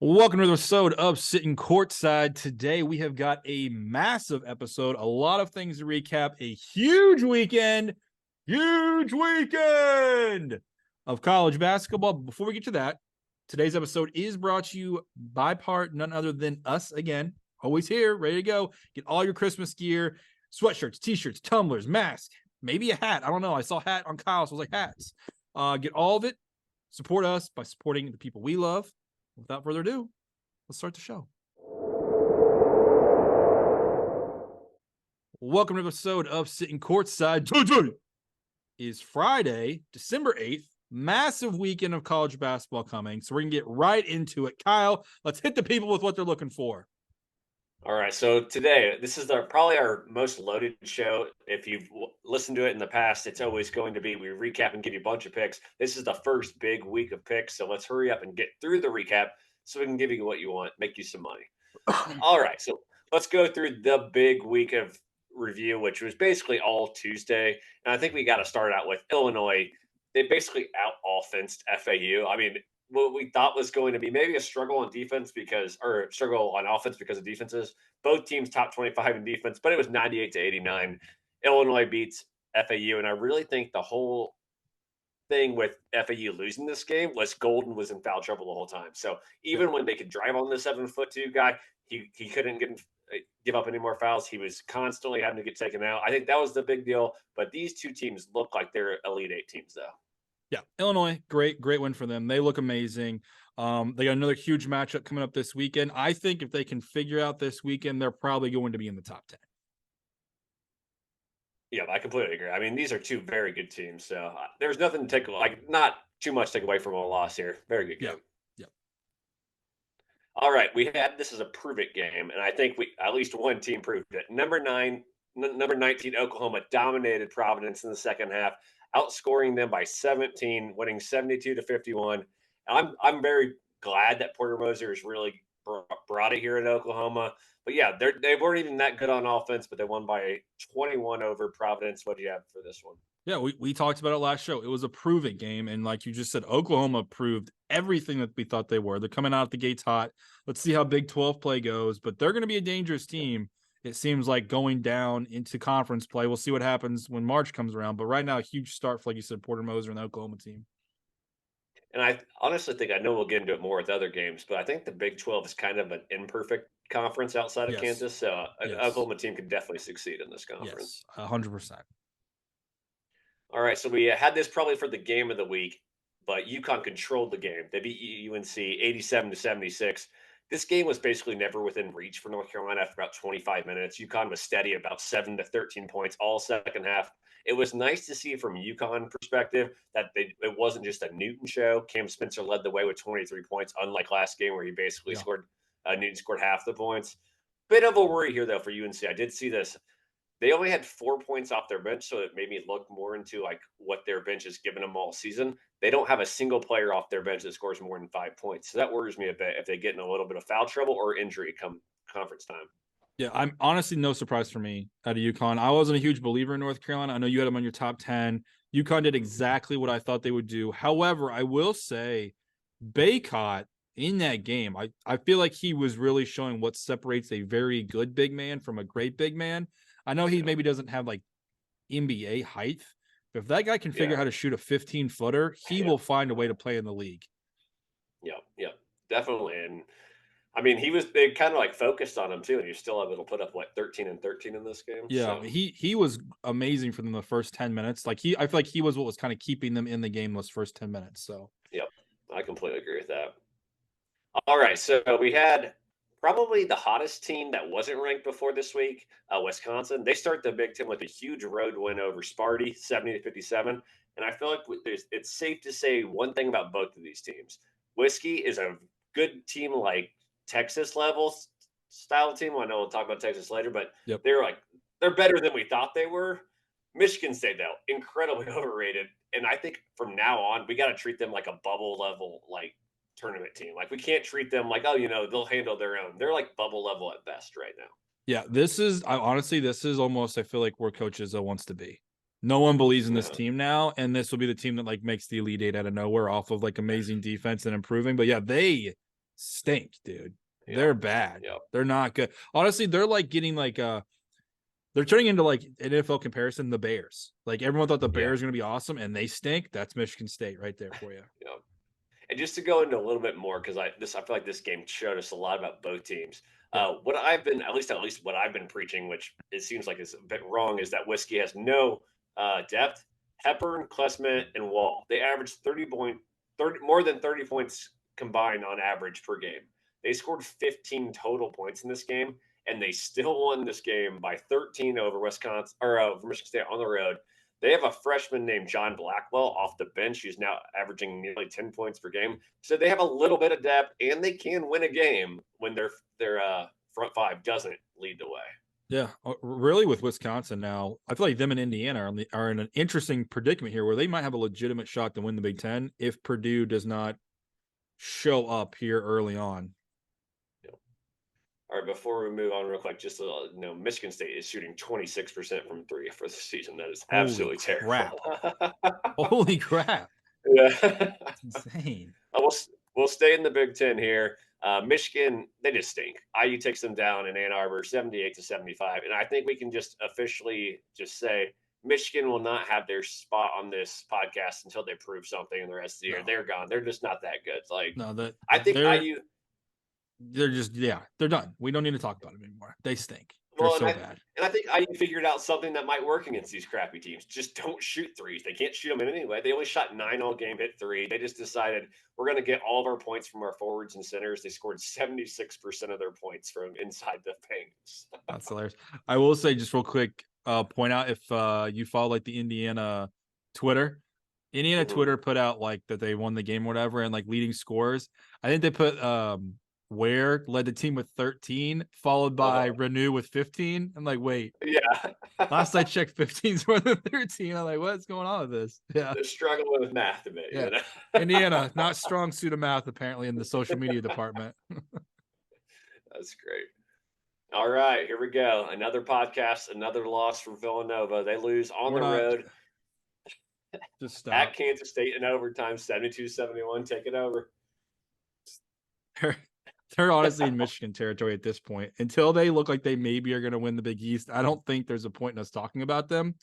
Welcome to the episode of Sittin Courtside. Today we have got a massive episode, a lot of things to recap, a huge weekend of college basketball. Before we get to that, today's episode is brought to you by none other than us again. Always here, ready to go. Get all your Christmas gear, sweatshirts, t-shirts, tumblers, mask, maybe a hat. I don't know. I saw a hat on Kyle, so I was like, hats. Get all of it. Support us by supporting the people we love. Without further ado, let's start the show. Welcome to the episode of Sittin Courtside. Today is Friday, December 8th. Massive weekend of college basketball coming. So we're going to get right into it. Kyle, let's hit the people with what they're looking for. All right, so today, this is probably our most loaded show. If you've listened to it in the past, it's always going to be we recap and give you a bunch of picks. This is the first big week of picks, so let's hurry up and get through the recap so we can give you what you want, make you some money. All right, so let's go through the big week of review, which was basically all Tuesday. And I think we got to start out with Illinois. They basically out-offensed FAU. I mean, what we thought was going to be maybe a struggle on defense or struggle on offense because of defenses. Both teams top 25 in defense, but it was 98-89. Illinois beats FAU, and I really think the whole thing with FAU losing this game was Golden was in foul trouble the whole time. So even when they could drive on the 7'2" guy, he couldn't give up any more fouls. He was constantly having to get taken out. I think that was the big deal. But these two teams look like they're Elite Eight teams, though. Yeah, Illinois, great win for them. They look amazing. They got another huge matchup coming up this weekend. I think if they can figure out this weekend, they're probably going to be in the top 10. Yeah, I completely agree. I mean, these are two very good teams, so there's nothing to not too much to take away from a loss here. Very good game. Yeah. All right, this is a prove it game, and I think at least one team proved it. Number 19 Oklahoma dominated Providence in the second half, outscoring them by 17, winning 72-51. I'm very glad that Porter Moser has really brought it here in Oklahoma. But yeah, they weren't even that good on offense, but they won by 21 over Providence. What do you have for this one? Yeah, we talked about it last show. It was a prove-it game, and like you just said, Oklahoma proved everything that we thought they were. They're coming out the gates hot. Let's see how Big 12 play goes, but they're going to be a dangerous team. It seems like going down into conference play. We'll see what happens when March comes around, but right now, a huge start for, like you said, Porter Moser and the Oklahoma team. And I honestly think I know we'll get into it more with other games, but I think the Big 12 is kind of an imperfect conference outside of Kansas. So an Oklahoma team could definitely succeed in this conference. Yes, 100%. All right, so we had this probably for the game of the week, but UConn controlled the game. They beat UNC 87-76. This game was basically never within reach for North Carolina after about 25 minutes. UConn was steady about 7 to 13 points all second half. It was nice to see from UConn perspective that it wasn't just a Newton show. Cam Spencer led the way with 23 points, unlike last game where he basically Newton scored half the points. Bit of a worry here, though, for UNC. I did see this. They only had 4 points off their bench, so it made me look more into like what their bench has given them all season. They don't have a single player off their bench that scores more than 5 points. So that worries me a bit if they get in a little bit of foul trouble or injury come conference time. Yeah, I'm honestly no surprise for me out of UConn. I wasn't a huge believer in North Carolina. I know you had them on your top 10. UConn did exactly what I thought they would do. However, I will say Baycott in that game, I feel like he was really showing what separates a very good big man from a great big man. I know he maybe doesn't have like NBA height, but if that guy can figure out how to shoot a 15-footer, he will find a way to play in the league. Yeah, definitely. And I mean, they kind of like focused on him too, and you're still able to put up 13 and 13 in this game. Yeah, so. he was amazing for them the first 10 minutes. I feel like he was what was kind of keeping them in the game those first 10 minutes. So yep, I completely agree with that. All right, so we had probably the hottest team that wasn't ranked before this week, Wisconsin. They start the Big Ten with a huge road win over Sparty, 70-57. And I feel like it's safe to say one thing about both of these teams. Whiskey is a good team like Texas level style team. I know we'll talk about Texas later, but they're better than we thought they were. Michigan State, though, incredibly overrated. And I think from now on, we got to treat them like a bubble level, like tournament team. Like we can't treat them like, they'll handle their own. They're like bubble level at best right now. Yeah, this is almost, I feel like where Coach Izzo wants to be. No one believes in this team now, and this will be the team that like makes the Elite Eight out of nowhere off of like amazing defense and improving. But yeah, they stink, dude. Yeah. They're bad. Yeah. They're not good. Honestly, they're like getting like they're turning into like an NFL comparison, the Bears. Like everyone thought the Bears were gonna be awesome and they stink. That's Michigan State right there for you. Yeah. And just to go into a little bit more, because I feel like this game showed us a lot about both teams. Yeah. What I've been at least what I've been preaching, which it seems like is a bit wrong, is that Whiskey has no depth. Hepburn, Klesman, and Wall, they averaged 30 more than 30 points combined on average per game. They scored 15 total points in this game, and they still won this game by 13 over Wisconsin or over Michigan State on the road. They have a freshman named John Blackwell off the bench who's now averaging nearly 10 points per game. So they have a little bit of depth, and they can win a game when their front five doesn't lead the way. Yeah, really with Wisconsin now, I feel like them and Indiana are in an interesting predicament here where they might have a legitimate shot to win the Big Ten if Purdue does not show up here early on. All right, before we move on real quick, just to Michigan State is shooting 26% from three for the season. That is absolutely terrible. Holy crap. Yeah. That's insane. We'll stay in the Big Ten here. Michigan, they just stink. IU takes them down in Ann Arbor, 78-75. And I think we can just officially just say Michigan will not have their spot on this podcast until they prove something in the rest of the year. No. They're gone. They're just not that good. Like, no, I think IU – they're just they're done. We don't need to talk about them anymore. They stink. They're well, so bad. And I think IU figured out something that might work against these crappy teams. Just don't shoot threes. They can't shoot them in anyway. They only shot 9 all game, hit 3. They just decided we're going to get all of our points from our forwards and centers. They scored 76% of their points from inside the paint. That's hilarious. I will say just real quick, point out if you follow like the Indiana Twitter. Indiana Twitter put out like that they won the game or whatever and like leading scores. I think they put Ware led the team with 13, followed by Renew with 15. I'm like, wait. Yeah. Last I checked, 15's more than 13. I'm like, what's going on with this? Yeah. They're struggling with math a bit. Yeah. You know? Indiana, not strong suit of math, apparently, in the social media department. That's great. All right, here we go. Another podcast, another loss from Villanova. They lose on the road. Just stop. At Kansas State in overtime, 72-71. Take it over. They're honestly in Michigan territory at this point. Until they look like they maybe are going to win the Big East, I don't think there's a point in us talking about them.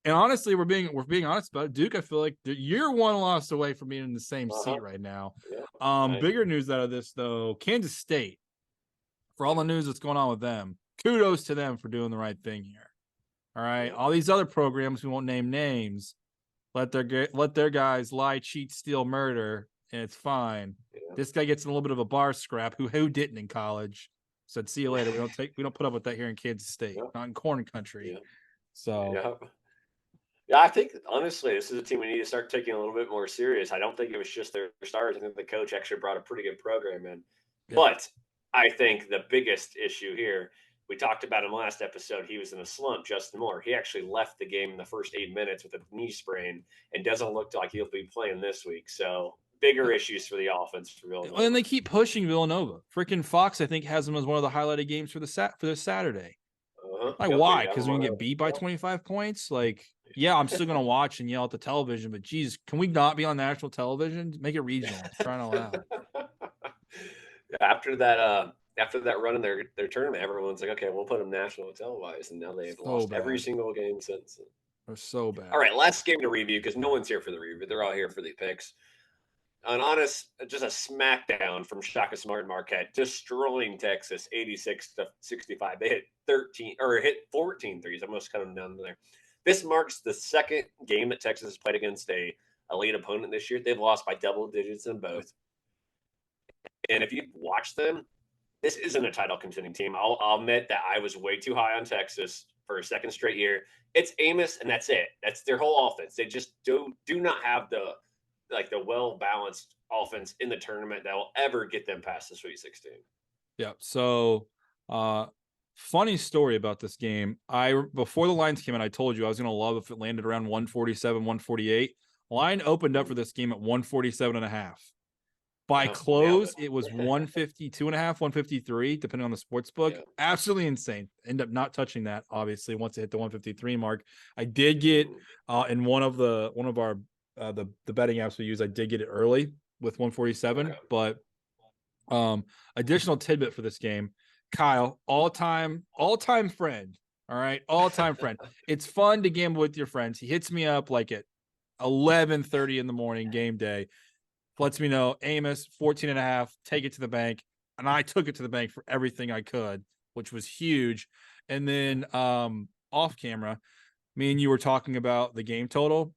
And honestly, we're being honest about it. Duke, I feel like you're one loss away from being in the same seat right now. Yeah. Bigger news out of this, though, Kansas State, for all the news that's going on with them, kudos to them for doing the right thing here. All right. Yeah. All these other programs, we won't name names, let their guys lie, cheat, steal, murder, and it's fine. Yeah. This guy gets in a little bit of a bar scrap. Who didn't in college? Said, see you later. We don't put up with that here in Kansas State, not in corn country. Yeah. So yeah, I think honestly, this is a team we need to start taking a little bit more serious. I don't think it was just their stars. I think the coach actually brought a pretty good program in. Yeah. But I think the biggest issue here, we talked about him last episode. He was in a slump, Justin Moore. He actually left the game in the first 8 minutes with a knee sprain and doesn't look like he'll be playing this week. So bigger issues for the offense for Villanova. And they keep pushing Villanova. Freaking Fox, I think, has them as one of the highlighted games for this Saturday. Like, why? Because we can get beat by 25 points? Like, yeah, I'm still going to watch and yell at the television, but geez, can we not be on national television? Make it regional. It's trying out loud. After that run in their tournament, everyone's like, okay, we'll put them national televised, and now they've lost every single game since. They're so bad. All right, last game to review because no one's here for the review. They're all here for the picks. Just a smackdown from Shaka Smart and Marquette, destroying Texas 86-65. They hit 14 threes. I must cut them down there. This marks the second game that Texas has played against a elite opponent this year. They've lost by double digits in both. And if you watch them, this isn't a title contending team. I'll admit that I was way too high on Texas for a second straight year. It's Amos, and that's it. That's their whole offense. They just do not have the well-balanced offense in the tournament that will ever get them past the Sweet 16. Yeah. So, funny story about this game. Before the lines came in, I told you I was going to love if it landed around 147, 148. Line opened up for this game at 147.5. By close, it was 152.5, 153, depending on the sports book. Yeah. Absolutely insane. End up not touching that, obviously, once it hit the 153 mark. I did get in one of our the betting apps we use, I did get it early with 147, but Additional tidbit for this game, Kyle, all-time friend. All right, all-time friend. It's fun to gamble with your friends. He hits me up like at 11:30 in the morning, game day. Lets me know, Amos, 14.5, take it to the bank. And I took it to the bank for everything I could, which was huge. And then off camera, me and you were talking about the game total.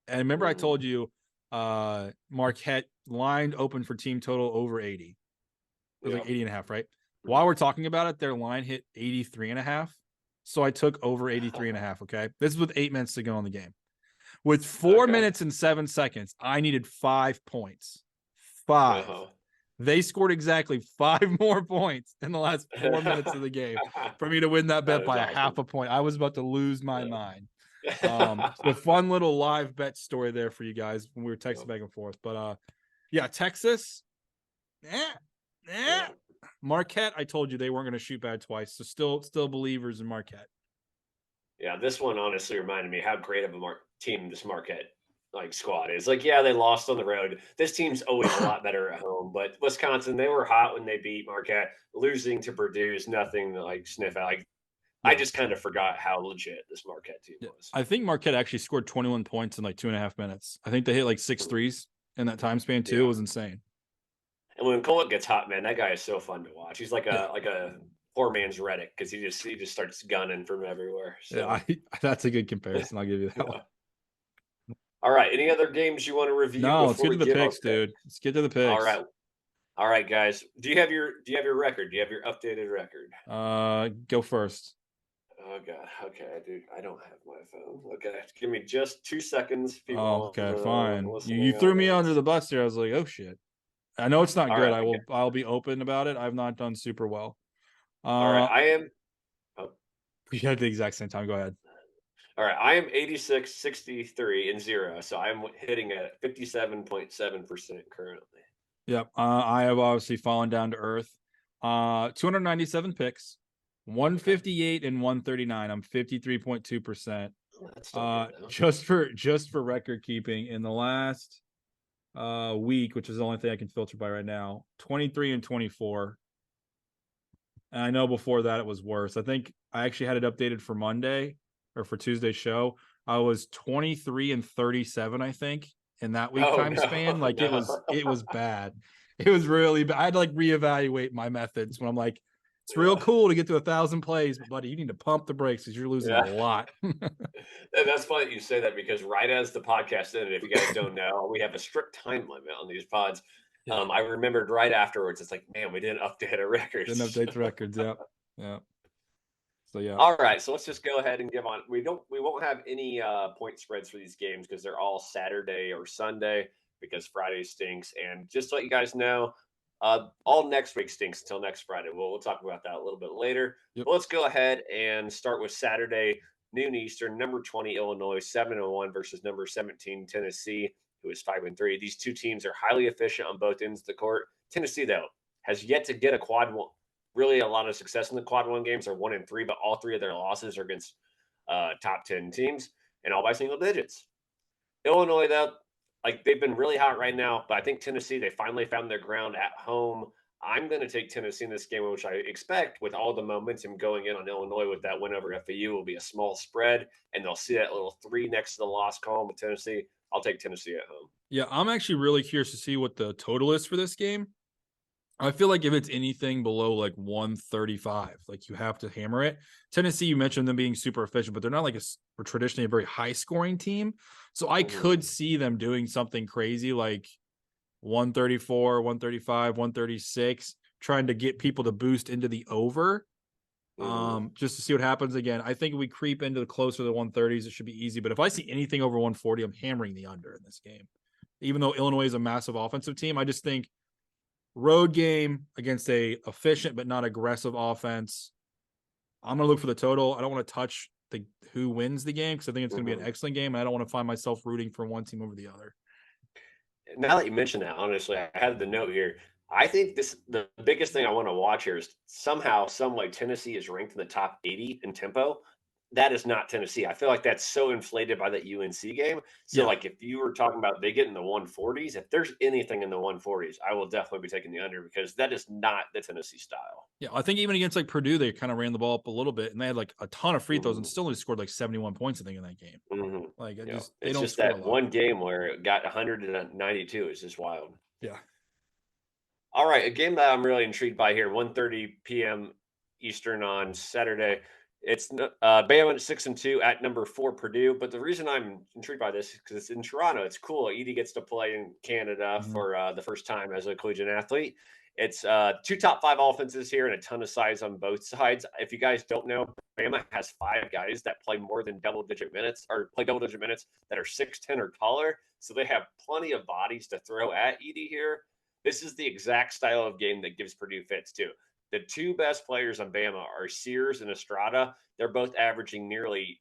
And remember I told you Marquette lined open for team total over 80. It was like 80.5, right? While we're talking about it, their line hit 83.5. So I took over 83.5. Okay. This is with 8 minutes to go in the game. With 4 minutes and 7 seconds, I needed 5 points. 5. They scored exactly 5 more points in the last 4 minutes of the game for me to win that bet by awesome. 0.5 point. I was about to lose my mind. So fun little live bet story there for you guys when we were texting back and forth. But yeah, Texas. Marquette, I told you they weren't going to shoot bad twice. So still believers in Marquette. Yeah, this one honestly reminded me how great of a team this Marquette squad is. Like, yeah, they lost on the road. This team's always a lot better at home. But Wisconsin, they were hot when they beat Marquette. Losing to Purdue is nothing to sniff at. I just kind of forgot how legit this Marquette team was. I think Marquette actually scored 21 points in 2.5 minutes. I think they hit 6 threes in that time span too. It was insane. And when Kolek gets hot, man, that guy is so fun to watch. He's like a poor man's Reddick because he just starts gunning from everywhere. So. Yeah, that's a good comparison. I'll give you that one. All right. Any other games you want to review? No, let's get to the picks, dude. Let's get to the picks. All right, guys. Do you have your record? Do you have your updated record? Go first. Oh God. Okay, dude. I don't have my phone. Okay, give me just 2 seconds. Okay, fine. You threw me under the bus here. I was like, oh shit. I know it's not good. Right, I'll be open about it. I've not done super well. All right, I am. Oh. We had the exact same time. Go ahead. All right, I am 86, 63, and 0. So I'm hitting at 57.7% currently. Yep. I have obviously fallen down to earth. 297 picks, 158 and 139. I'm 53.2%. Just for record keeping, in the last week, which is the only thing I can filter by right now, 23 and 24. And I know before that it was worse. I think I actually had it updated for Monday or for Tuesday's show. I was 23 and 37, I think, in that week span. It was bad. It was really bad. I had to reevaluate my methods when I'm like, it's real cool to get to 1,000 plays, but buddy, you need to pump the brakes because you're losing a lot. And that's funny that you say that because right as the podcast ended, if you guys don't know, we have a strict time limit on these pods. I remembered right afterwards. It's like, man, we didn't update our records. Didn't update the records. Yep. Yeah. So yeah. All right. So let's just go ahead and give on. We won't have any point spreads for these games because they're all Saturday or Sunday because Friday stinks. And just to let you guys know, all next week stinks until next Friday. We'll talk about that a little bit later. Yep. But let's go ahead and start with Saturday, noon Eastern. Number 20 Illinois 7-1 versus number 17 Tennessee, who is 5-3. These two teams are highly efficient on both ends of the court. Tennessee, though, has yet to get a quad one. Really, a lot of success in the quad one games. They're 1-3, but all three of their losses are against top 10 teams and all by single digits. Illinois, though, they've been really hot right now, but I think Tennessee, they finally found their ground at home. I'm going to take Tennessee in this game, which I expect with all the momentum going in on Illinois with that win over FAU will be a small spread, and they'll see that little 3 next to the loss column with Tennessee. I'll take Tennessee at home. Yeah, I'm actually really curious to see what the total is for this game. I feel like if it's anything below 135, you have to hammer it. Tennessee, you mentioned them being super efficient, but they're not traditionally a very high scoring team. So I could see them doing something crazy like 134, 135, 136, trying to get people to boost into the over. Just to see what happens again. I think if we creep into the closer to the 130s, it should be easy. But if I see anything over 140, I'm hammering the under in this game. Even though Illinois is a massive offensive team, I just think road game against a efficient but not aggressive offense. I'm going to look for the total. I don't want to touch who wins the game because I think it's going to be an excellent game. And I don't want to find myself rooting for one team over the other. Now that you mention that, honestly, I had the note here. I think the biggest thing I want to watch here is somehow, some way, Tennessee is ranked in the top 80 in tempo. that is not Tennessee. I feel like that's so inflated by that UNC game. So, Yeah. like, if you were talking about they get in the 140s, if there's anything in the 140s, I will definitely be taking the under because that is not the Tennessee style. Yeah, I think even against like Purdue, they kind of ran the ball up a little bit, and they had like a ton of free throws and Mhm, still only scored like 71 points, I think, in that game. mhm. Like, You know, they it's don't just score a that lot. one game where it got 192 is just wild. Yeah. All right, a game that I'm really intrigued by here, 1:30 p.m. Eastern on Saturday. Bama at 6-2 at number 4 Purdue. But the reason I'm intrigued by this is because it's in Toronto. It's cool. Edie gets to play in Canada Mhm. for the first time as a collegiate athlete. It's two top 5 offenses here and a ton of size on both sides. If you guys don't know, Bama has 5 guys that play more than double-digit minutes or play double-digit minutes that are 6'10" or taller. So they have plenty of bodies to throw at Edie here. This is the exact style of game that gives Purdue fits too. The 2 best players on Bama are Sears and Estrada. They're both averaging nearly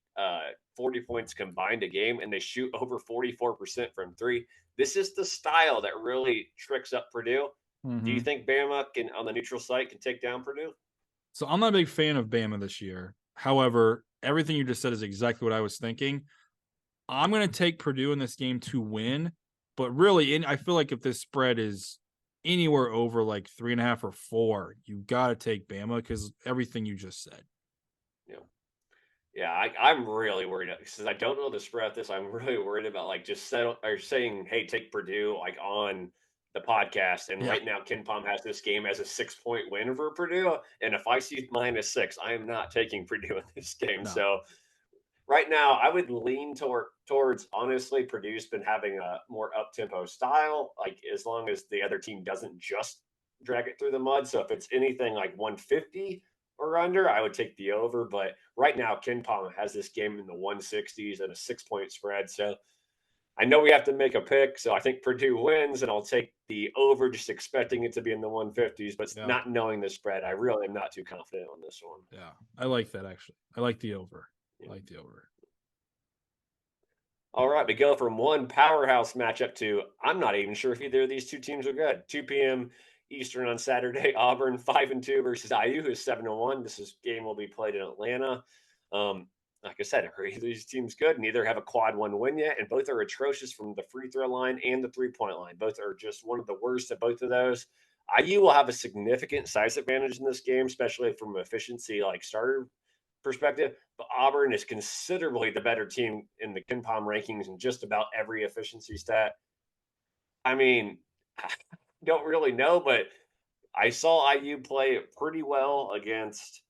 40 points combined a game, and they shoot over 44% from three. This is the style that really tricks up Purdue. Do you Mhm. think Bama can, on the neutral site, can take down Purdue? So I'm not a big fan of Bama this year. However, everything you just said is exactly what I was thinking. I'm going to take Purdue in this game to win, but really, I feel like if this spread is anywhere over like 3.5 or 4, you got to take Bama because everything you just said. Yeah. Yeah, I'm really worried because I don't know the spread of this. I'm really worried about like just settle or saying, "Hey, take Purdue," like on the podcast. And Yeah. right now, Ken Palm has this game as a 6 point win for Purdue. And if I see -6, I am not taking Purdue in this game. No. So right now, I would lean towards honestly, Purdue's been having a more up tempo style. Like as long as the other team doesn't just drag it through the mud. So if it's anything like 150 or under, I would take the over. But right now, Ken Palm has this game in the 160s and a 6 point spread. So I know we have to make a pick. So I think Purdue wins, and I'll take the over, just expecting it to be in the 150s, but Yeah. not knowing the spread. I really am not too confident on this one. Yeah. I like that actually. I like the over. I Yeah. like the over. All right, we go from one powerhouse matchup to I'm not even sure if either of these two teams are good. 2 p.m. Eastern on Saturday. Auburn 5-2 versus IU, who's 7-1. Game will be played in Atlanta. Like I said, are either of these teams good? Neither have a quad one win yet, and both are atrocious from the free throw line and the 3 point line. Both are just one of the worst at both of those. IU will have a significant size advantage in this game, especially from efficiency, like starter perspective, but Auburn is considerably the better team in the KenPom rankings in just about every efficiency stat. I mean, I don't really know, but I saw IU play pretty well against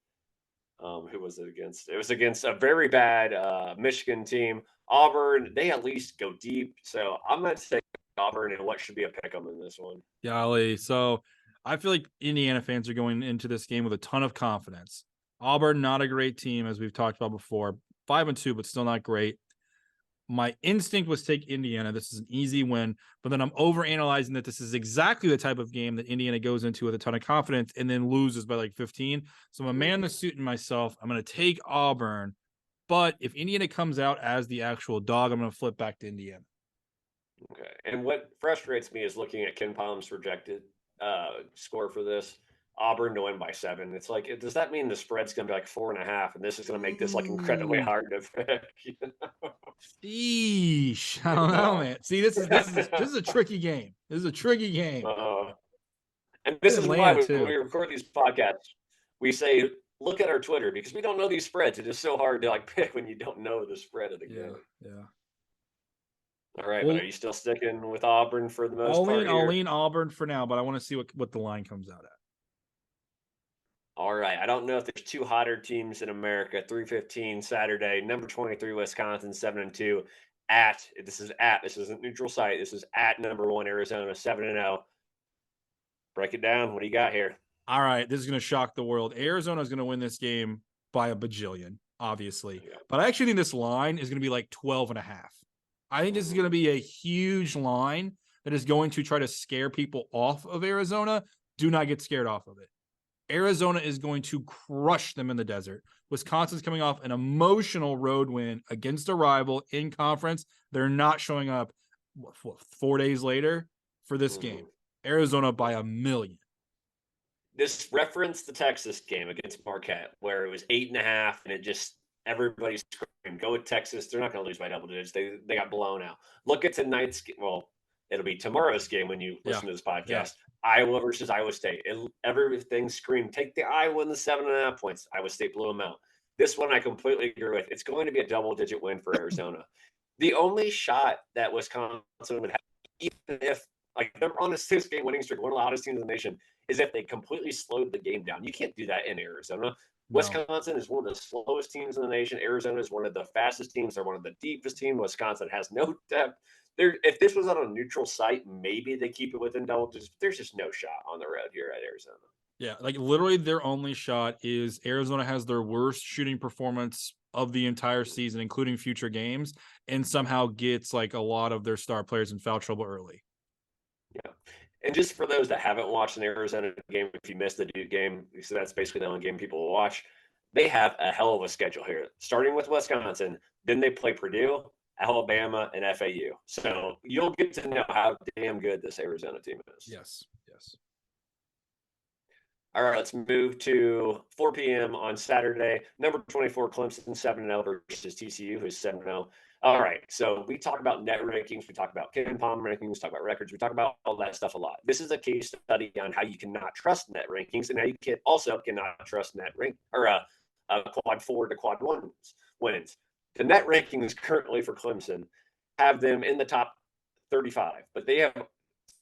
who was it against? It was against a very bad Michigan team. Auburn, they at least go deep. So I'm going to take Auburn and what should be a pick 'em in this one. Golly. So I feel like Indiana fans are going into this game with a ton of confidence. Auburn, not a great team, as we've talked about before. 5-2, but still not great. My instinct was take Indiana. This is an easy win, but then I'm overanalyzing that this is exactly the type of game that Indiana goes into with a ton of confidence and then loses by like 15. So I'm a man in the suit in myself. I'm going to take Auburn, but if Indiana comes out as the actual dog, I'm going to flip back to Indiana. Okay. And what frustrates me is looking at Ken Palm's projected score for this. Auburn to win by 7. It's like, does that mean the spread's going to be like 4.5, and this is going to make this like incredibly Ooh, hard to pick? sheesh. I don't know, No. man. See, this is a tricky game. This is a tricky game. uh, and It's this is why Atlanta when we too. record these podcasts, we say look at our Twitter because we don't know these spreads. It is so hard to like pick when you don't know the spread of the Yeah, game. yeah. All right, but are Well, you still sticking with Auburn for the most I'll lean part I'll here? lean Auburn for now, but I want to see what the line comes out at. All right. I don't know if there's two hotter teams in America. 3:15 Saturday, number 23 Wisconsin 7-2 at this isn't neutral site. This is at number 1 Arizona 7-0. Break it down. What do you got here? All right, this is going to shock the world. Arizona is going to win this game by a bajillion, obviously. Yeah. But I actually think this line is going to be like 12.5. I think this is going to be a huge line that is going to try to scare people off of Arizona. Do not get scared off of it. Arizona is going to crush them in the desert. Wisconsin's coming off an emotional road win against a rival in conference. They're not showing up 4 days later for this game. Mhm. Arizona by a million. This referenced the Texas game against Marquette, where it was 8.5, and it just everybody's screaming, go with Texas. They're not going to lose by double digits. They got blown out. Look at tonight's well, it'll be tomorrow's game when you Yeah. listen to this podcast. Yeah. Iowa versus Iowa State. Everything screamed, take the Iowa in the 7.5 points. Iowa State blew them out. This one I completely agree with. It's going to be a double-digit win for Arizona. The only shot that Wisconsin would have, even if like they're on a 6-game winning streak, one of the hottest teams in the nation, is if they completely slowed the game down. You can't do that in Arizona. No. Wisconsin is one of the slowest teams in the nation. Arizona is one of the fastest teams. They're one of the deepest teams. Wisconsin has no depth. If this was on a neutral site, maybe they keep it within double digits. There's just no shot on the road here at Arizona. Yeah, like literally their only shot is Arizona has their worst shooting performance of the entire season, including future games, and somehow gets like a lot of their star players in foul trouble early. Yeah. And just for those that haven't watched an Arizona game, if you missed the Duke game, so that's basically the only game people will watch, they have a hell of a schedule here, starting with Wisconsin. Then they play Purdue, Alabama, and FAU. So you'll get to know how damn good this Arizona team is. Yes. Yes. All right, let's move to 4 p.m. on Saturday. Number 24, Clemson 7-0 versus TCU, who's 7-0. All right, so we talk about net rankings, we talk about Ken Palm rankings, we talk about records, we talk about all that stuff a lot. This is a case study on how you cannot trust net rankings and how you cannot trust net rank or quad 4 to quad 1 wins. The net rankings currently for Clemson have them in the top 35, but they have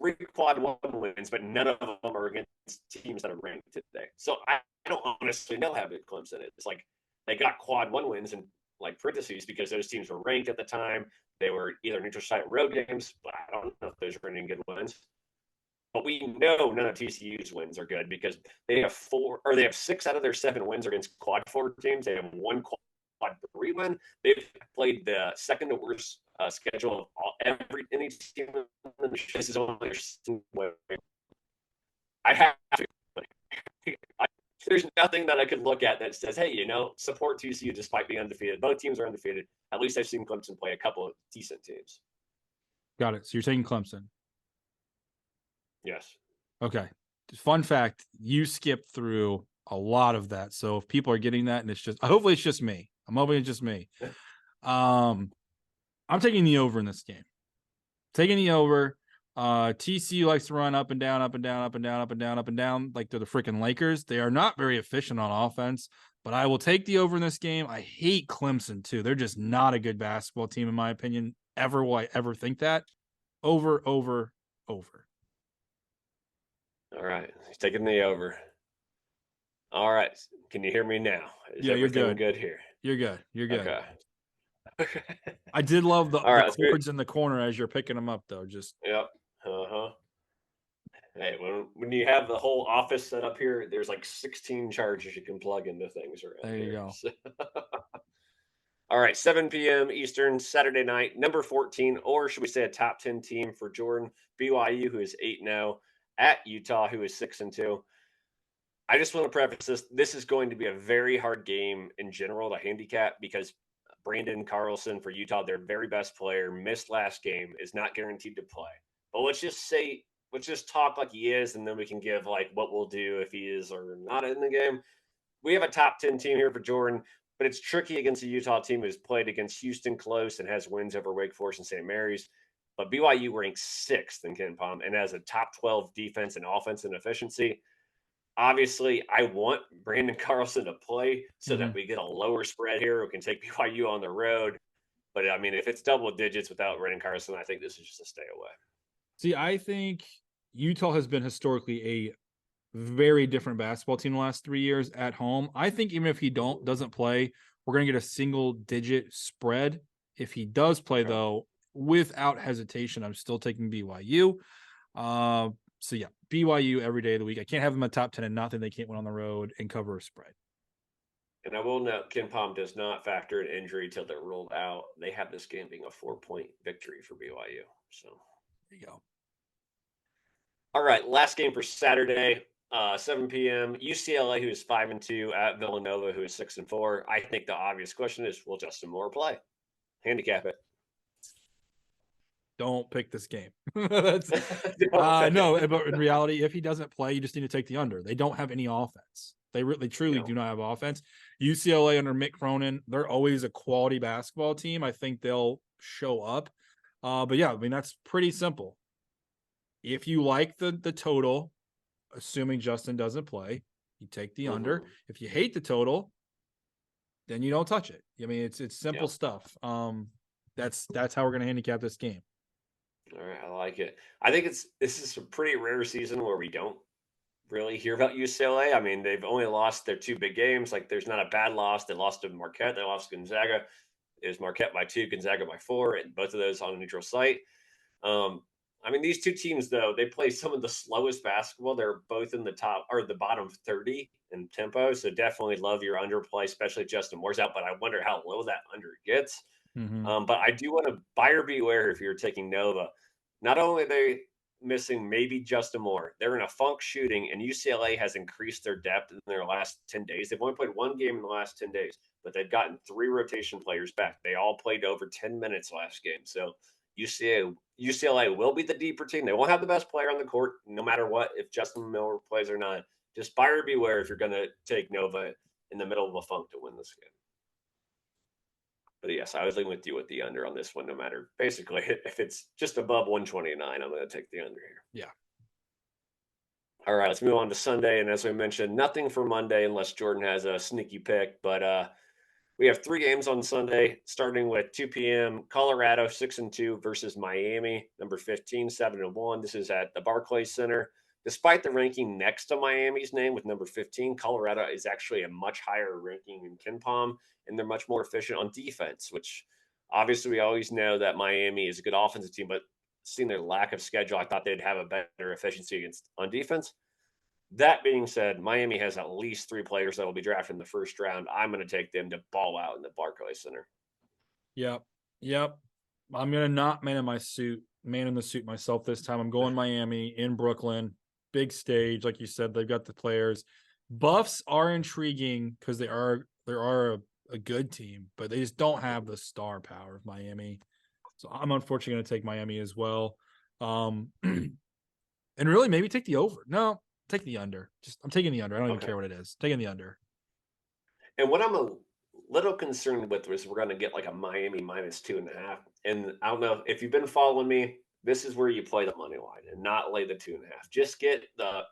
3 quad 1 wins, but none of them are against teams that are ranked today. So I don't honestly know how good Clemson is. It's like they got quad 1 wins in like parentheses because those teams were ranked at the time. They were either neutral site road games, but I don't know if those are any good wins. But we know none of TCU's wins are good because they have 6 out of their 7 wins against quad 4 teams. They have 1 quad 3 win. They've played the second to worst schedule of any team in the show. This is only their I have to. There's nothing that I could look at that says, hey, support TCU despite being undefeated. Both teams are undefeated. At least I've seen Clemson play a couple of decent teams. Got it. So you're taking Clemson. Yes. Okay. Fun fact, you skipped through a lot of that. So if people are getting that and hopefully it's just me. I'm hoping it's just me. I'm taking the over in this game. Taking the over. TCU likes to run up and down, up and down, up and down, up and down, up and down, like they're the freaking Lakers. They are not very efficient on offense, but I will take the over in this game. I hate Clemson too. They're just not a good basketball team, in my opinion. Ever will I ever think that? Over, over, over. All right. He's taking the over. All right. Can you hear me now? Is you're everything good. good here? You're good. You're good. Okay. I did love the chords in the corner as you're picking them up, though. Just yep. Hey, when you have the whole office set up here, there's like 16 chargers you can plug into things around there you go. So. All right, 7 p.m. Eastern, Saturday night, number 14, or should we say a top 10 team for Jordan, BYU, who is 8-0, at Utah, who is 6-2. I just want to preface this. This is going to be a very hard game in general to handicap because Brandon Carlson for Utah, their very best player, missed last game, is not guaranteed to play. But let's just talk like he is, and then we can give like what we'll do if he is or not in the game. We have a top 10 team here for Jordan, but it's tricky against a Utah team who's played against Houston close and has wins over Wake Forest and St. Mary's. But BYU ranks 6th in Ken Palm and has a top 12 defense and offense and efficiency. Obviously, I want Brandon Carlson to play so that we get a lower spread here. We can take BYU on the road. But, I mean, if it's double digits without Brandon Carlson, I think this is just a stay away. See, I think Utah has been historically a very different basketball team the last 3 years at home. I think even if he doesn't play, we're going to get a single-digit spread. If he does play, though, without hesitation, I'm still taking BYU. So, yeah, BYU every day of the week. I can't have them a top 10 and not think they can't win on the road and cover a spread. And I will note, Ken Palm does not factor in injury till they're ruled out. They have this game being a 4-point victory for BYU. So there you go. All right, last game for Saturday, 7 p.m. UCLA, who is 5-2, at Villanova, who is 6-4. I think the obvious question is, will Justin Moore play? Handicap it. Don't pick this game. No, but in reality, if he doesn't play, you just need to take the under. They don't have any offense. They truly do not have offense. UCLA under Mick Cronin, they're always a quality basketball team. I think they'll show up. But yeah, I mean, that's pretty simple. If you like the total, assuming Justin doesn't play, you take the under. If you hate the total, then you don't touch it. I mean, it's simple stuff. That's how we're gonna handicap this game. All right, I like it. I think this is a pretty rare season where we don't really hear about UCLA. I mean, they've only lost their 2 big games. Like, there's not a bad loss. They lost to Marquette. They lost to Gonzaga. It was Marquette by 2, Gonzaga by 4, and both of those on a neutral site. I mean, these 2 teams, though, they play some of the slowest basketball. They're both in the top or the bottom 30 in tempo. So definitely love your underplay, especially Justin Moore's out. But I wonder how low that under gets. But I do want to buyer beware if you're taking Nova. Not only are they missing maybe Justin Moore, they're in a funk shooting, and UCLA has increased their depth in their last 10 days. They've only played 1 game in the last 10 days, but they've gotten 3 rotation players back. They all played over 10 minutes last game. So UCLA will be the deeper team. They won't have the best player on the court, no matter what, if Justin Miller plays or not. Just buyer beware if you're going to take Nova in the middle of a funk to win this game. But yes, I was leaning with you with the under on this one, no matter. Basically, if it's just above 129, I'm going to take the under here. Yeah. All right, let's move on to Sunday. And as we mentioned, nothing for Monday unless Jordan has a sneaky pick. But we have 3 games on Sunday, starting with 2 p.m. Colorado 6-2 versus Miami, number 15, 7-1. This is at the Barclays Center. Despite the ranking next to Miami's name with number 15, Colorado is actually a much higher ranking in KenPom, and they're much more efficient on defense, which obviously we always know that Miami is a good offensive team, but seeing their lack of schedule, I thought they'd have a better efficiency on defense. That being said, Miami has at least 3 players that will be drafted in the first round. I'm going to take them to ball out in the Barclays Center. Yep. I'm going to not man in the suit myself this time. I'm going Miami in Brooklyn. Big stage, like you said, they've got the players. Buffs are intriguing because they are a good team, but they just don't have the star power of Miami. So I'm unfortunately going to take Miami as well. And really maybe take the over. No, take the under. I'm taking the under. I don't even care what it is. Taking the under. And what I'm a little concerned with is we're going to get like a Miami -2.5. And I don't know if you've been following me. This is where you play the money line and not lay the 2.5. Just get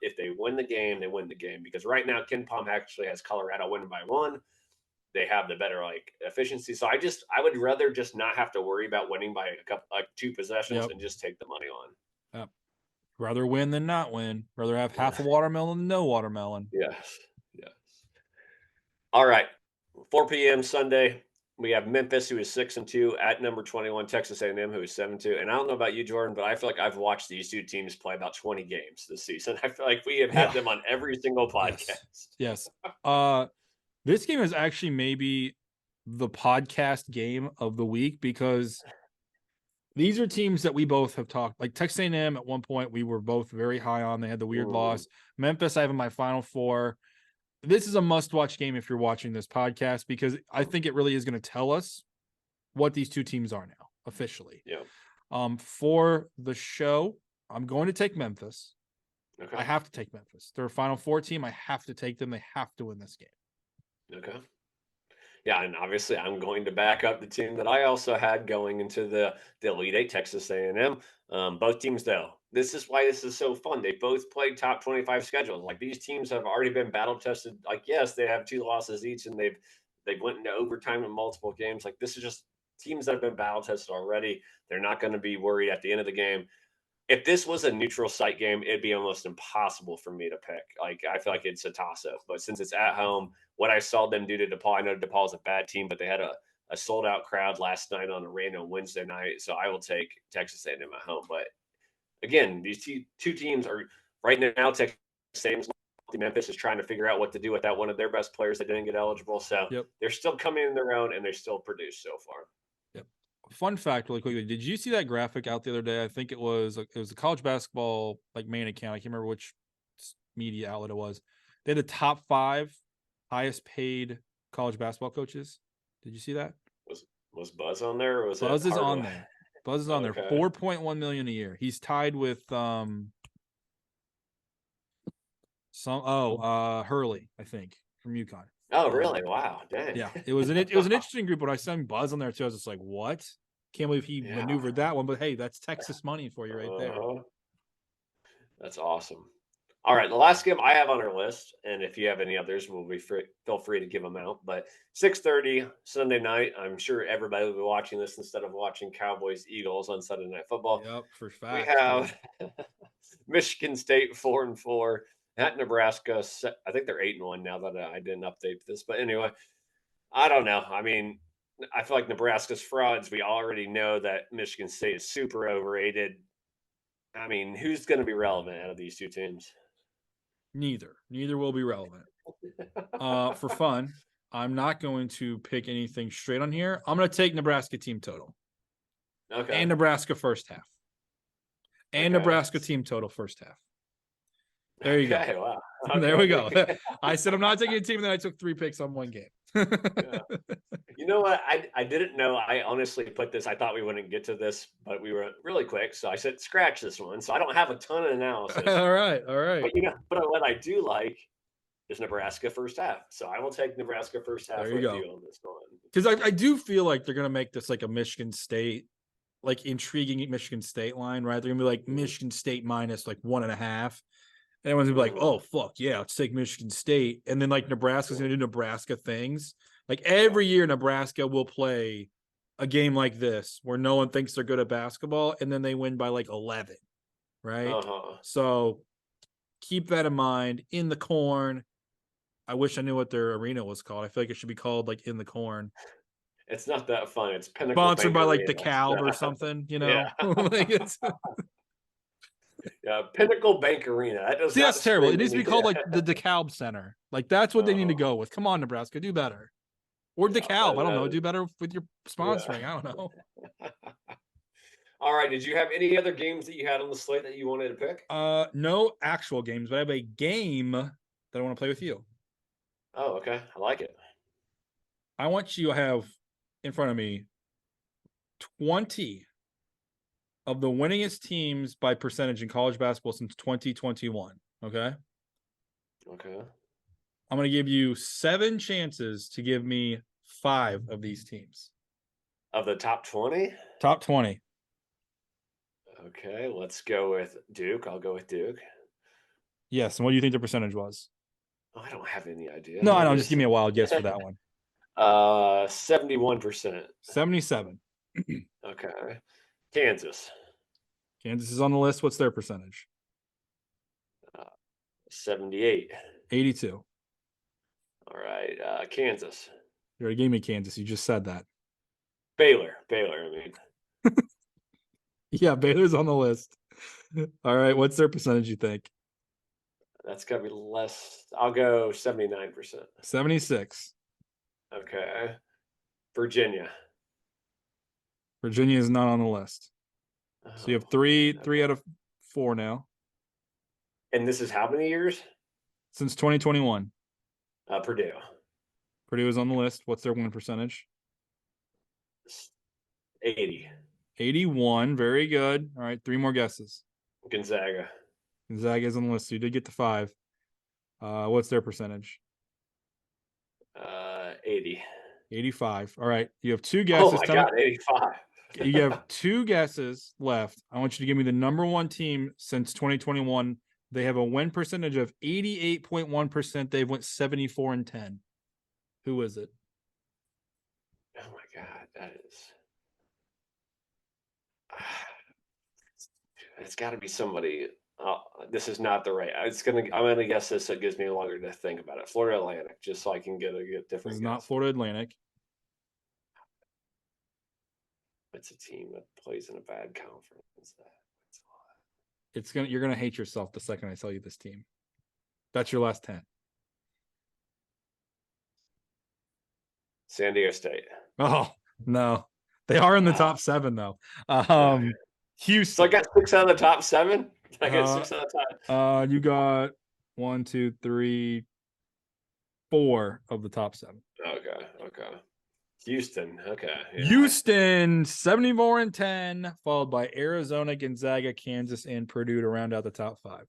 if they win the game, they win the game. Because right now, KenPom actually has Colorado winning by 1. They have the better efficiency. So I would rather just not have to worry about winning by 2 possessions and just take the money on. Yep. Rather win than not win. Rather have half a watermelon than no watermelon. Yes. All right. 4 p.m. Sunday. We have Memphis, who is 6-2, at number 21, Texas A&M, who is 7-2. And I don't know about you, Jordan, but I feel like I've watched these 2 teams play about 20 games this season. I feel like we have had them on every single podcast. Yes. This game is actually maybe the podcast game of the week because these are teams that we both have talked. Like Texas A&M at one point, we were both very high on. They had the weird loss. Memphis, I have in my Final Four. This is a must-watch game if you're watching this podcast because I think it really is going to tell us what these 2 teams are now officially. Yeah. For the show, I'm going to take Memphis. Okay. I have to take Memphis. They're a Final Four team. I have to take them. They have to win this game. Okay. Yeah, and obviously I'm going to back up the team that I also had going into the Elite Eight, Texas A&M. Both teams, though, this is why this is so fun. They both played top 25 schedules. Like, these teams have already been battle tested. Like, yes, they have 2 losses each, and they've went into overtime in multiple games. Like, this is just teams that have been battle tested already. They're not going to be worried at the end of the game. If this was a neutral site game, it'd be almost impossible for me to pick. Like, I feel like it's a toss-up. But since it's at home, what I saw them do to DePaul, I know DePaul is a bad team, but they had a sold-out crowd last night on a random Wednesday night. So I will take Texas A&M at home. But again, these 2 teams are right now. Texas A&M, Memphis is trying to figure out what to do with that one of their best players that didn't get eligible. So they're still coming in their own, and they're still produced so far. Fun fact really quickly, did you see that graphic out the other day? I think it was a college basketball main account. I can't remember which media outlet it was. They had the top 5 highest paid college basketball coaches. Did you see that? Was Buzz on there? Or was Buzz is on there. Buzz is on there. 4.1 million a year. He's tied with Hurley, I think, from UConn. Oh, really? Wow. Dang. Yeah, it was an interesting group. But I saw him buzz on there too. I was just like, what? Can't believe he Yeah. maneuvered that one. But hey, that's Texas money for you right there. Uh-huh. That's awesome. All right, the last game I have on our list, and if you have any others, we'll be free, feel free to give them out. But 6:30 Sunday night. I'm sure everybody will be watching this instead of watching Cowboys Eagles on Sunday Night Football. Yep, for We facts, have dude. Michigan State 4-4 at Nebraska. I think they're 8-1 now that I didn't update this. But anyway, I don't know. I mean, I feel like Nebraska's frauds. We already know that Michigan State is super overrated. I mean, who's going to be relevant out of these two teams? Neither will be relevant. For fun, I'm not going to pick anything straight on here. I'm going to take Nebraska team total Okay. and Nebraska first half and Okay. Nebraska team total first half. There you Okay, go. wow. There we go. Okay. I said I'm not taking a team, and then I took 3 picks on one game. Yeah. You know what? I didn't know. I honestly put this. I thought we wouldn't get to this, but we were really quick. So I said, scratch this one. So I don't have a ton of analysis. All right. But but what I do like is Nebraska first half. So I will take Nebraska first half There you with go. you on this one. Because I do feel like they're gonna make this like a Michigan State, like intriguing Michigan State line, right? They're gonna be like Michigan State minus like 1.5. And everyone's gonna be like, oh fuck yeah, let's take Michigan State. And then like Nebraska's gonna do Nebraska things. Like every year, Nebraska will play a game like this where no one thinks they're good at basketball, and then they win by like 11, right? So keep that in mind. In the Corn. I wish I knew what their arena was called. I feel like it should be called like In the Corn. It's not that fun. It's Pinnacle Sponsored Bank by like Arena. DeKalb or something, you know? Yeah. Like it's Yeah, Pinnacle Bank Arena. That does See, not that's terrible. scream It needs to be called like the DeKalb Center. Like that's what they need to go with. Come on, Nebraska, do better. Or DeKalb. I don't know. Do better with your sponsoring. I don't know. All right. Did you have any other games that you had on the slate that you wanted to pick? No actual games, but I have a game that I want to play with you. Oh, okay. I like it. I want you to have in front of me 20 of the winningest teams by percentage in college basketball since 2021. Okay. Okay. I'm going to give you 7 chances to give me 5 of these teams. Of the top 20? Top 20. Okay. Let's go with Duke. I'll go with Duke. Yes. And what do you think the percentage was? Oh, I don't have any idea. No, I don't. Just give me a wild guess for that one. 71%. 77. Okay. Kansas. Kansas is on the list. What's their percentage? 78. 82. All right. Kansas. You already gave me Kansas. You just said that. Baylor, I mean. Yeah, Baylor's on the list. All right. What's their percentage, you think? That's got to be less. I'll go 79%. 76. Okay. Virginia. Virginia is not on the list. So you have three out of 4 now. And this is how many years? Since 2021. Purdue. Purdue is on the list. What's their win percentage? 80. 81. Very good. All right. 3 more guesses. Gonzaga. Gonzaga is on the list. So you did get to 5. What's their percentage? 80. 85. All right. You have 2 guesses. Oh my God, 85. You have 2 guesses left. I want you to give me the number 1 team since 2021. They have a win percentage of 88.1%. They've went 74-10. Who is it? Oh my God, that is. It's got to be somebody. This is not the right. I'm gonna guess this. So it gives me longer to think about it. Florida Atlantic, just so I can get different. This is not Florida Atlantic. It's a team that plays in a bad conference. You're gonna hate yourself the second I tell you this team. That's your last 10. San Diego State. Oh no, they are in the top 7 though. Houston. So I got 6 out of the top 7. I got 6 out of the top. You got 1, 2, 3, 4 of the top 7. Okay. Houston. Okay. Yeah. Houston 74-10, followed by Arizona, Gonzaga, Kansas, and Purdue to round out the top 5.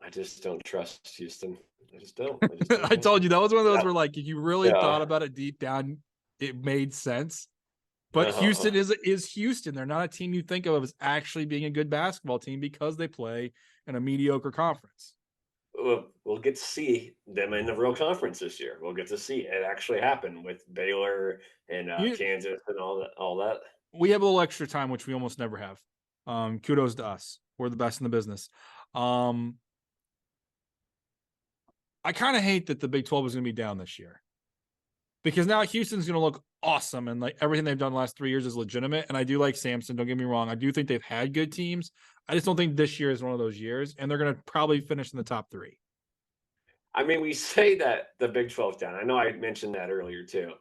I just don't trust Houston. I just don't. I told you that was one of those Yeah. where, like, if you really Yeah. thought about it deep down, it made sense. But Uh-huh. Houston is Houston. They're not a team you think of as actually being a good basketball team because they play in a mediocre conference. We'll get to see them in the real conference this year. We'll get to see it actually happen with Baylor and You, Kansas and all that. we have a little extra time, which we almost never have. Kudos to us. We're the best in the business. I kind of hate that the Big 12 is going to be down this year because now Houston's going to look awesome and like everything they've done the last 3 years is legitimate. And I do like Samson. Don't get me wrong. I do think they've had good teams. I just don't think this year is one of those years, and they're going to probably finish in the top 3. I mean, we say that the Big 12 down. I know I mentioned that earlier too,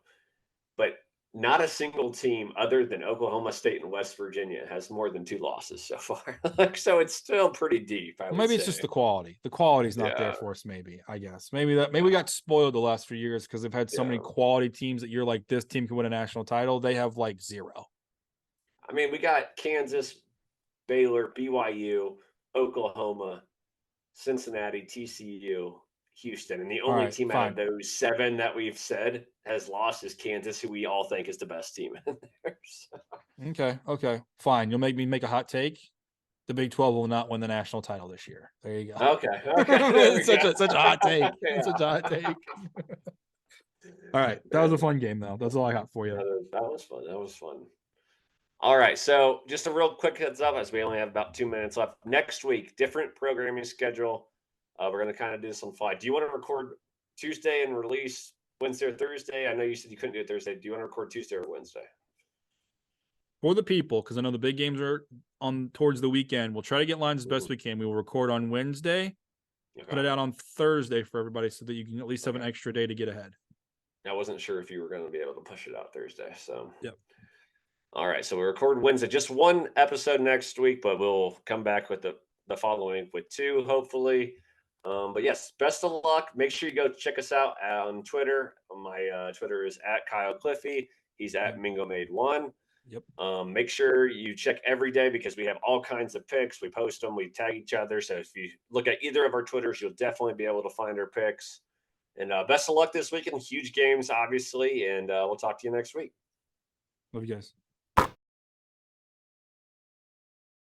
but not a single team other than Oklahoma State and West Virginia has more than 2 losses so far. So it's still pretty deep, I Well, would maybe it's just say. the quality. The quality's not there Yeah, for us. Maybe I guess maybe we yeah, got spoiled the last few years because they've had so many yeah. quality teams that you're like, this team can win a national title. They have like 0. I mean, we got Kansas, Baylor, BYU, Oklahoma, Cincinnati, TCU, Houston, and the All only right, team out of fine. those 7 that we've said has lost is Kansas, who we all think is the best team in there. So, Okay, fine. You'll make me make a hot take. The Big 12 will not win the national title this year. There you go. okay, there we It's go. such a hot take. It's such Yeah. a hot take. All right, that was a Man, fun game though. That's all I got for you. that was fun. That was fun. All right, so just a real quick heads up as we only have about 2 minutes left. Next week, different programming schedule. We're going to kind of do some fly. Do you want to record Tuesday and release Wednesday or Thursday? I know you said you couldn't do it Thursday. Do you want to record Tuesday or Wednesday? For the people, because I know the big games are on towards the weekend. We'll try to get lines as best Mhm. we can. We will record on Wednesday, put Okay. it out on Thursday for everybody so that you can at least have an Okay. extra day to get ahead. I wasn't sure if you were going to be able to push it out Thursday. So, Yep. all right. So we record Wednesday, just one episode next week, but we'll come back with the following week with 2, hopefully. But yes, best of luck. Make sure you go check us out on Twitter. My Twitter is at Kyle Cliffy. He's at Yep. Mingo Made One. Yep. Make sure you check every day because we have all kinds of picks. We post them, we tag each other. So if you look at either of our Twitters, you'll definitely be able to find our picks. And best of luck this weekend. Huge games, obviously. And we'll talk to you next week. Love you guys.